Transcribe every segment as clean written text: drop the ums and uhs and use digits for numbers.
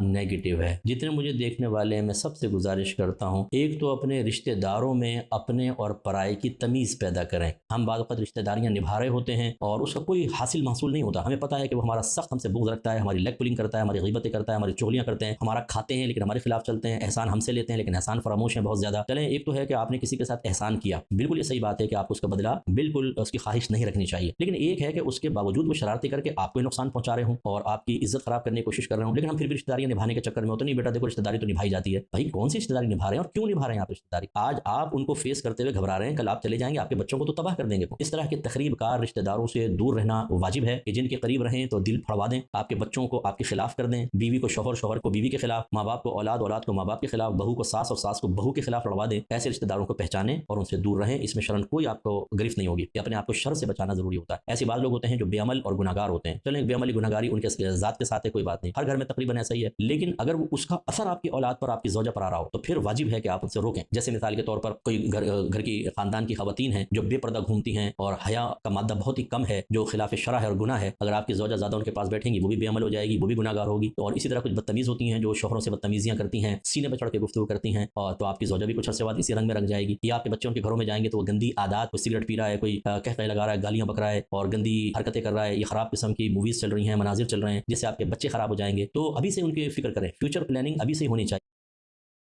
Negative ہے۔ جتنے مجھے دیکھنے والے ہیں میں سب سے گزارش کرتا ہوں، ایک تو اپنے رشتہ داروں میں اپنے اور پرائے کی تمیز پیدا کریں۔ ہم بعض اوقات رشتہ داریاں نبھا رہے ہوتے ہیں اور اس کا کوئی حاصل محصول نہیں ہوتا، ہمیں پتہ ہے کہ وہ ہمارا سخت ہم سے بغض رکھتا ہے، ہماری لیگ پولنگ کرتا ہے، ہماری غیبتیں کرتا ہے، ہماری چغلیاں کرتے ہیں، ہمارا کھاتے ہیں لیکن ہمارے خلاف چلتے ہیں، احسان ہم سے لیتے ہیں لیکن احسان فراموش ہیں بہت زیادہ۔ چلیں ایک تو ہے کہ آپ نے کسی کے ساتھ احسان کیا، بالکل یہ صحیح بات ہے کہ آپ اس کا بدلہ بالکل اس کی خواہش نہیں رکھنی چاہیے، لیکن ایک ہے کہ اس کے باوجود وہ شرارتیں کر کے آپ کو نقصان پہنچا رہے ہوں اور آپ کی عزت خراب کرنے کی کوشش کر رہے ہوں، لیکن ہم پھر بھی رشتہ داریاں نبھانے کے چکر میں ہوتے نہیں، بیٹا دیکھو رشتہ داری تو نبھائی جاتی ہے۔ بھائی کون سی رشتہ داری نبھا رہے ہیں اور کیوں نبھا رہے ہیں آپ رشتہ داری؟ آج آپ ان کو فیس کرتے ہوئے گھبرا رہے ہیں، کل آپ چلے جائیں گے آپ کے بچوں کو تو تباہ کر دیں گے۔ اس طرح کے تخریب کار رشتہ داروں سے دور رہنا واجب ہے کہ جن کے قریب رہیں تو دل پھڑوا دیں، آپ کے بچوں کو آپ کے خلاف کر دیں، بیوی کو شوہر، شوہر کو بیوی کے خلاف، ماں باپ کو اولاد، اولاد کو ماں باپ کے خلاف، بہو کو ساس اور ساس کو بہو کے خلاف لڑوا دیں۔ ایسے رشتہ داروں کو پہچانیں اور ان سے دور رہیں، اس میں شرن کوئی آپ کو گرفت نہیں ہوگی کہ اپنے آپ کو شر سے بچانا ضروری ہوتا ہے۔ ایسے بعض لوگ ہوتے ہیں جو بے عمل اور گناہگار ہوتے ہیں، چلیں بے عملی گناہگاری ان کے ذات کے ساتھ ہے، کوئی بات نہیں، ہر گھر میں تقریباً ایسا ہی ہے، لیکن اگر وہ اس کا اثر آپ کی اولاد پر، آپ کی زوجہ پر آ رہا ہو تو پھر واجب ہے کہ آپ ان سے روکیں۔ جیسے مثال کے طور پر کوئی گھر کی خاندان کی خواتین ہیں جو بے پردہ گھومتی ہیں اور حیا کا مادہ بہت ہی کم ہے، جو خلاف شرع ہے اور گناہ ہے، اگر آپ کی زوجہ زیادہ ان کے پاس بیٹھیں گی وہ بھی بے عمل ہو جائے گی، وہ بھی گناہگار ہوگی۔ اور اسی طرح کچھ بدتمیز ہوتی ہیں جو شوہروں سے بدتمیزیاں کرتی ہیں، سینے پہ چڑھ کے گفتگو کرتی ہیں، اور تو آپ کی زوجہ بھی کچھ عرصے بعد اسی رنگ میں رنگ جائے گی، یا آپ کے بچوں کے گھروں میں جائیں گے تو وہ گندی عادات، کوئی سگریٹ پی رہا ہے، کوئی قہقہ لگا رہا ہے، گالیاں بک رہا ہے اور گندی حرکتیں کر رہا ہے، یہ خراب قسم کی موویز چل رہی ہیں، مناظر چل رہے ہیں جس سے آپ کے بچے خراب ہو جائیں گے، تو ابھی سے ان کی فکر کریں، فیوچر پلاننگ ابھی سے ہونی چاہیے۔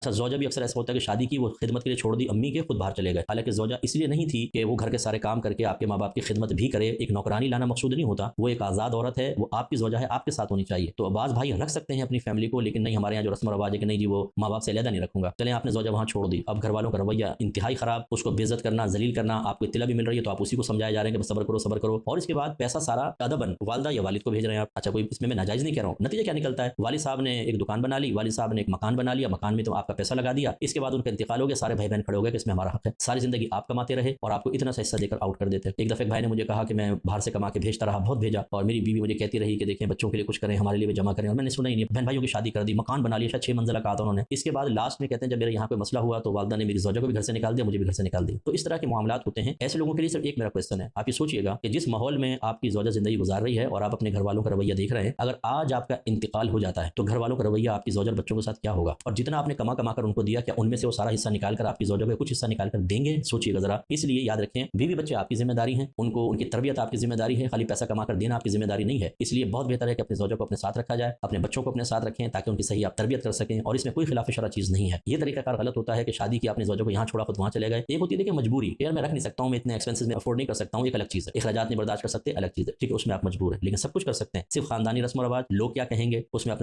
اچھا زوجہ بھی اکثر ایسا ہوتا ہے کہ شادی کی وہ خدمت کے لیے چھوڑ دی امی کے، خود باہر چلے گئے، حالانکہ زوجہ اس لیے نہیں تھی کہ وہ گھر کے سارے کام کر کے آپ کے ماں باپ کی خدمت بھی کرے، ایک نوکرانی لانا مقصود نہیں ہوتا، وہ ایک آزاد عورت ہے، وہ آپ کی زوجہ ہے، آپ کے ساتھ ہونی چاہیے۔ تو بعض بھائی رکھ سکتے ہیں اپنی فیملی کو، لیکن نہیں ہمارے یہاں جو رسم و رواج ہے کہ نہیں جی وہ ماں باپ سے علیحدہ نہیں رکھوں گا، چلیں آپ نے زوجہ وہاں چھوڑ دی، اب گھر والوں کا رویہ انتہائی خراب، اس کو بے عزت کرنا، ذلیل کرنا، آپ کو اطلاع بھی مل رہی ہے تو آپ اسی کو سمجھائے جا رہے ہیں کہ صبر کرو صبر کرو، اور اس کے بعد پیسہ سارا ادباً والدہ یا والد کو بھیج رہے ہیں آپ۔ اچھا کوئی اس میں ناجائز نہیں کہہ رہا ہوں، نتیجہ کیا نکلتا ہے، والد صاحب نے ایک دکان بنا لی، والد صاحب نے ایک مکان بنا لیا، مکان میں تو آپ کا پیسہ لگا دیا، اس کے بعد ان کا انتقال ہو گیا، سارے بھائی بہن کھڑے ہو گئے کہ اس میں ہمارا حق ہے، ساری زندگی آپ کماتے رہے اور آپ کو اتنا سا حصہ دے کر آؤٹ کر دیتے۔ ایک دفعہ ایک بھائی نے مجھے کہا کہ میں باہر سے کما کے بھیجتا رہا، بہت بھیجا، اور میری بیوی مجھے کہتی رہی کہ دیکھیں بچوں کے لیے کچھ کریں، ہمارے لیے بھی جمع کریں، اور میں نے سنا ہی نہیں، بہن بھائیوں کی شادی کر دی، مکان بنا لیا، شاید 6 منزلہ کہا تھا انہوں نے۔ اس کے بعد لاسٹ میں کہتے ہیں جب میرے یہاں کوئی مسئلہ ہوا تو والدہ نے میری زوجہ کو بھی گھر سے نکال دیا، مجھے بھی گھر سے نکال دیا۔ تو اس طرح کے معاملات ہوتے ہیں، ایسے لوگوں کے لیے صرف ایک میرا کویسچن ہے، آپ یہ سوچیے گا کہ جس ماحول میں آپ کی زوجہ زندگی گزار رہی ہے اور آپ اپنے گھر والوں کا رویہ دیکھ رہے ہیں، اگر آج آپ کا انتقال ہو جاتا ہے تو گھر والوں کا رویہ آپ کی زوجہ اور بچوں کے ساتھ کیا ہوگا، اور جتنا آپ نے کما کر ان کو دیا، کیا ان میں سے وہ سارا حصہ نکال کر آپ کی زوجہ کو کچھ حصہ نکال کر دیں گے؟ سوچیے گا ذرا۔ اس لیے یاد رکھیں بیوی بچے آپ کی ذمہ داری ہیں، ان کو ان کی تربیت آپ کی ذمہ داری ہے، خالی پیسہ کما کر دینا آپ کی ذمہ داری نہیں ہے، اس لیے بہت بہتر ہے کہ اپنے زوجہ کو اپنے ساتھ رکھا جائے، اپنے بچوں کو اپنے ساتھ رکھیں تاکہ ان کی صحیح آپ تربیت کر سکیں، اور اس میں کوئی خلاف شرع چیز نہیں ہے۔ یہ طریقہ کار غلط ہوتا ہے کہ شادی کی آپ نے زوجہ کو یہاں چھوڑا خود وہاں چلے گئے، ایک ہوتی ہے کہ مجبوری، یار میں رکھ نہیں سکتا ہوں، میں اتنے ایکسپینسز میں افورڈ نہیں کر سکتا ہوں، ایک الگ چیز ہے، اخراجات نہیں برداشت کر سکتے، الگ چیز ہے، ٹھیک ہے اس میں آپ مجبور ہیں، لیکن سب کچھ کر سکتے ہیں، صرف خاندانی رسم و رواج، لوگ کیا کہیں گے اس میں اپنے